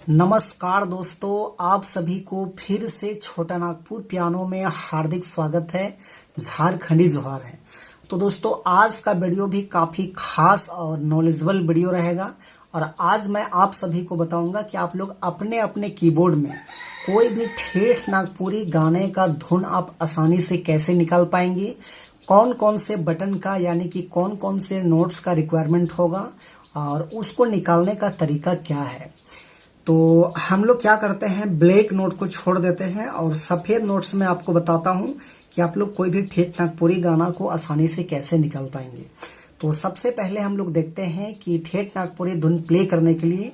नमस्कार दोस्तों, आप सभी को फिर से छोटा नागपुर पियानो में हार्दिक स्वागत है। झारखंडी जोहार है। तो दोस्तों, आज का वीडियो भी काफ़ी खास और नॉलेजेबल वीडियो रहेगा और आज मैं आप सभी को बताऊंगा कि आप लोग अपने अपने कीबोर्ड में कोई भी ठेठ नागपुरी गाने का धुन आप आसानी से कैसे निकाल पाएंगे, कौन कौन से बटन का यानी कि कौन कौन से नोट्स का रिक्वायरमेंट होगा और उसको निकालने का तरीका क्या है। तो हम लोग क्या करते हैं, ब्लैक नोट को छोड़ देते हैं और सफेद नोट्स में आपको बताता हूं कि आप लोग कोई भी ठेठ नागपुरी गाना को आसानी से कैसे निकाल पाएंगे। तो सबसे पहले हम लोग देखते हैं कि ठेठ नागपुरी धुन प्ले करने के लिए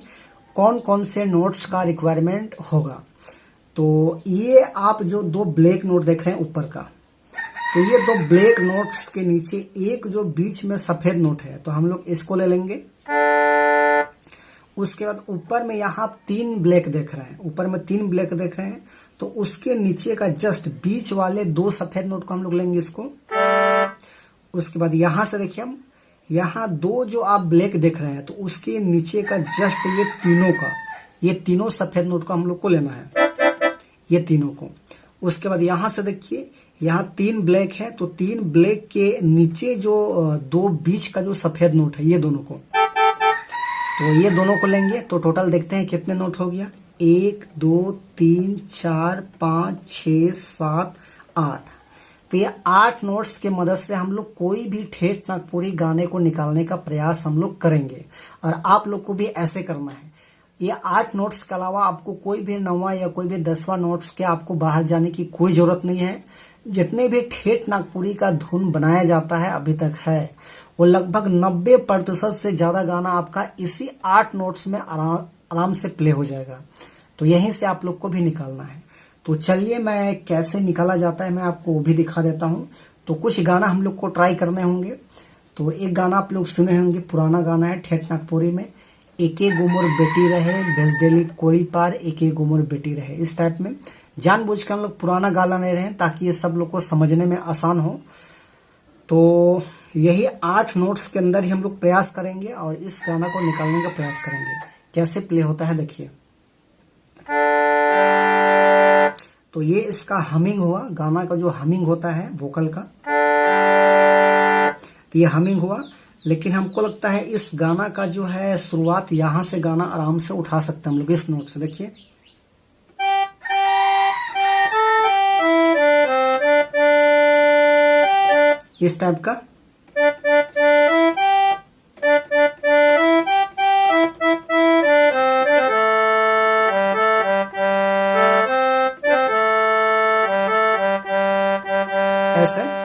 कौन कौन से नोट्स का रिक्वायरमेंट होगा। तो ये आप जो दो ब्लैक नोट देख रहे हैं ऊपर का, तो ये दो ब्लैक नोट्स के नीचे एक जो बीच में सफेद नोट है, तो हम लोग इसको ले लेंगे। उसके बाद ऊपर में यहाँ तीन ब्लैक देख रहे हैं, ऊपर में तीन ब्लैक देख रहे हैं, तो उसके नीचे का जस्ट बीच वाले दो सफेद नोट को हम लोग लेंगे इसको। उसके बाद यहाँ से देखिए, हम यहाँ दो जो आप ब्लैक देख रहे हैं, तो उसके नीचे का जस्ट ये तीनों सफेद नोट को हम लोग को लेना है, ये तीनों को। उसके बाद यहाँ से देखिए, यहाँ तीन ब्लैक है, तो तीन ब्लैक के नीचे जो दो बीच का जो सफेद नोट है, ये दोनों को, तो ये दोनों को लेंगे। तो टोटल देखते हैं कितने नोट हो गया, 1 2 3 4 5 6 7 8। तो ये 8 नोट्स के मदद से हम लोग कोई भी ठेठ नागपुरी गाने को निकालने का प्रयास हम लोग करेंगे और आप लोग को भी ऐसे करना है। ये 8 नोट्स के अलावा आपको कोई भी 9वां या कोई भी 10वां नोट्स के आपको बाहर जाने की कोई जरूरत नहीं है। जितने भी ठेठ नागपुरी का धुन बनाया जाता है अभी तक है, वो लगभग 90% से ज्यादा गाना आपका इसी 8 नोट्स में आराम से प्ले हो जाएगा। तो यहीं से आप लोग को भी निकालना है। तो चलिए, मैं कैसे निकाला जाता है मैं आपको वो भी दिखा देता हूँ। तो कुछ गाना हम लोग को ट्राई करने होंगे। तो एक गाना आप लोग सुने होंगे, पुराना गाना है ठेठ नागपुरी में, एके गुमुर बेटी रहे भेज देली कोई पार, एके गुमुर बेटी रहे। इस टाइप में जानबूझ के हम लोग पुराना गाना ले रहे हैं ताकि ये सब लोग को समझने में आसान हो। तो यही 8 नोट्स के अंदर ही हम लोग प्रयास करेंगे और इस गाना को निकालने का प्रयास करेंगे। कैसे प्ले होता है देखिए। तो ये इसका हमिंग हुआ, गाना का जो हमिंग होता है वोकल का, तो ये हमिंग हुआ। लेकिन हमको लगता है इस गाना का जो है शुरुआत यहाँ से गाना आराम से उठा सकते हैं हम लोग इस नोट से। देखिए, इस टाइप का। ऐसे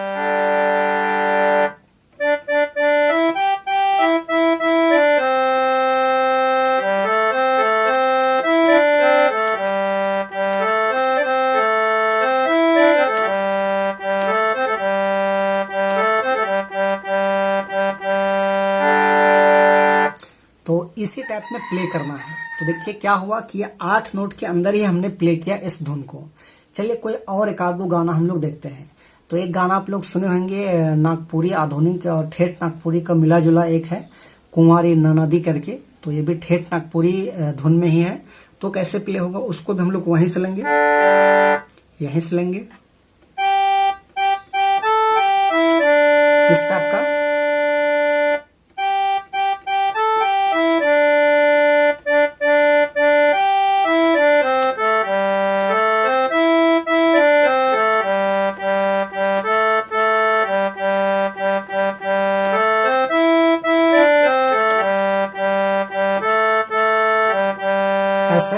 तो इसी टाइप में प्ले करना है। तो देखिए क्या हुआ कि ये 8 नोट के अंदर ही हमने प्ले किया इस धुन को। चलिए कोई और एक आध दो गाना हम लोग देखते हैं। तो एक गाना आप लोग सुने होंगे, नागपुरी आधुनिक और ठेठ नागपुरी का मिला जुला एक है, कुंवारी ननदी करके। तो ये भी ठेठ नागपुरी धुन में ही है। तो कैसे प्ले होगा उसको भी हम लोग वहीं से लेंगे, यहीं से लेंगे, इस टाइप का। ऐसे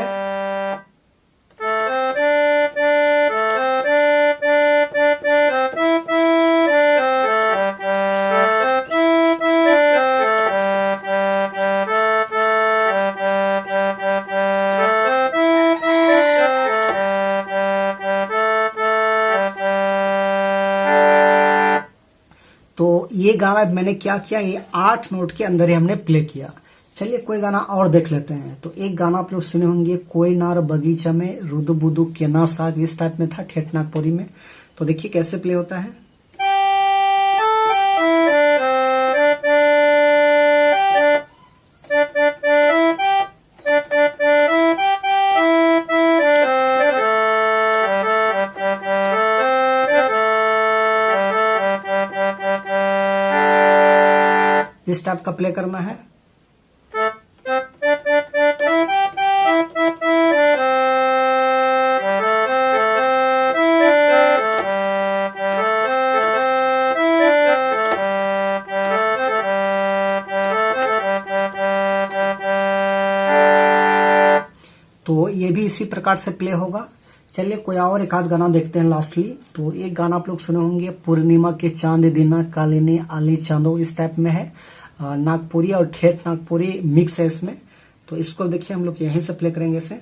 तो ये गाना मैंने क्या किया, ये 8 नोट के अंदर ही हमने प्ले किया। चलिए कोई गाना और देख लेते हैं। तो एक गाना आप लोग सुने होंगे, कोई नार बगीचा में रुदु बुदु केना साग, इस टाइप में था ठेठ नागपुरी में। तो देखिए कैसे प्ले होता है। इस टाइप का प्ले करना है। तो ये भी इसी प्रकार से प्ले होगा। चलिए कोई और एक आध गाना देखते हैं लास्टली। तो एक गाना आप लोग सुने होंगे, पूर्णिमा के चांद दिना कालिनी आली चांदो, इस टाइप में है। नागपुरी और ठेठ नागपुरी मिक्स है इसमें। तो इसको देखिए हम लोग यहीं से प्ले करेंगे इसे।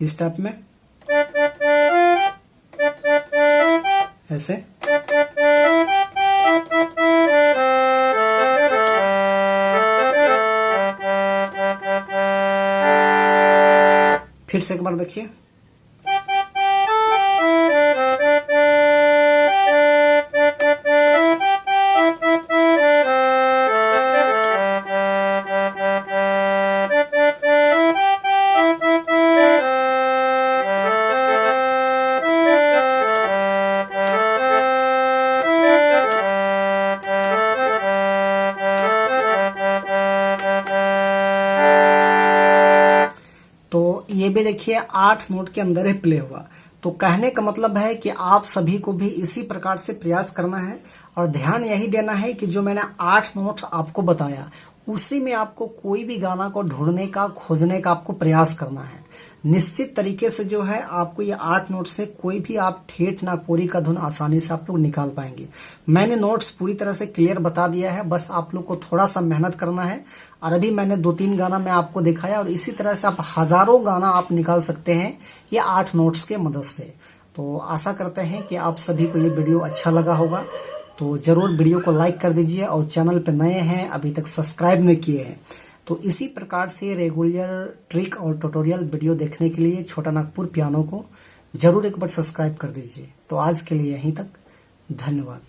इस टाइप में ऐसे। फिर से एक बार देखिए। तो ये भी देखिए 8 नोट के अंदर ही प्ले हुआ। तो कहने का मतलब है कि आप सभी को भी इसी प्रकार से प्रयास करना है और ध्यान यही देना है कि जो मैंने 8 नोट आपको बताया उसी में आपको कोई भी गाना को ढूंढने का, खोजने का आपको प्रयास करना है। निश्चित तरीके से जो है आपको ये 8 नोट से कोई भी आप ठेठ नागपुरी का धुन आसानी से आप लोग निकाल पाएंगे। मैंने नोट्स पूरी तरह से क्लियर बता दिया है, बस आप लोग को थोड़ा सा मेहनत करना है। और अभी मैंने 2-3 गाना मैं आपको दिखाया और इसी तरह से आप हजारों गाना आप निकाल सकते हैं ये 8 नोट्स के मदद से। तो आशा करते हैं कि आप सभी को ये वीडियो अच्छा लगा होगा। तो जरूर वीडियो को लाइक कर दीजिए और चैनल पे नए हैं अभी तक सब्सक्राइब नहीं किए हैं तो इसी प्रकार से रेगुलर ट्रिक और ट्यूटोरियल वीडियो देखने के लिए छोटा नागपुर पियानो को जरूर एक बार सब्सक्राइब कर दीजिए। तो आज के लिए यहीं तक, धन्यवाद।